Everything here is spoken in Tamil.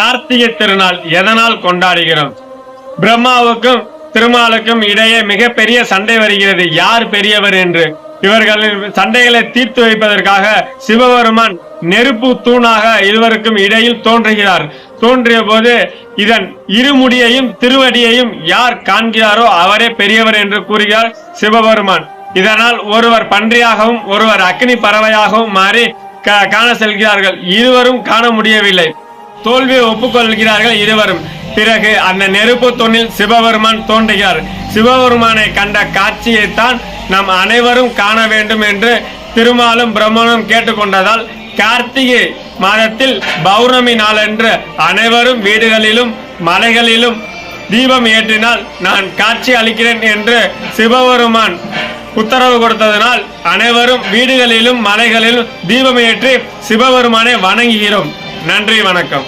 கார்த்திகை திருநாள் எதனால் கொண்டாடுகிறோம்? பிரம்மாவுக்கும் திருமாலுக்கும் இடையே மிகப்பெரிய சண்டை வருகிறது, யார் பெரியவர் என்று. இவர்களின் சண்டைகளை தீர்த்து வைப்பதற்காக சிவபெருமான் நெருப்பு தூணாக இருவருக்கும் இடையில் தோன்றுகிறார். தோன்றிய போது இதன் இருமுடியையும் திருவடியையும் யார் காண்கிறாரோ அவரே பெரியவர் என்று கூறுகிறார் சிவபெருமான். இதனால் ஒருவர் பன்றியாகவும் ஒருவர் அக்னி பறவையாகவும் மாறி காண செல்கிறார்கள். இருவரும் காண முடியவில்லை, தோல்வியை ஒப்புக்கொள்கிறார்கள் இருவரும். பிறகு அந்த நெருப்பு தூணில் சிவபெருமான் தோன்றுகிறார். சிவபெருமானை கண்ட காட்சியைத்தான் நாம் அனைவரும் காண வேண்டும் என்று திருமாலும் பிரம்மனும் கேட்டுக்கொண்டதால் கார்த்திகை மாதத்தில் பௌர்ணமி நாளன்று அனைவரும் வீடுகளிலும் மலைகளிலும் தீபம் ஏற்றினால் நான் காட்சி அளிக்கிறேன் என்று சிவபெருமான் உத்தரவு கொடுத்ததனால் அனைவரும் வீடுகளிலும் மலைகளிலும் தீபம் ஏற்றி சிவபெருமானை வணங்குகிறோம். நன்றி, வணக்கம்.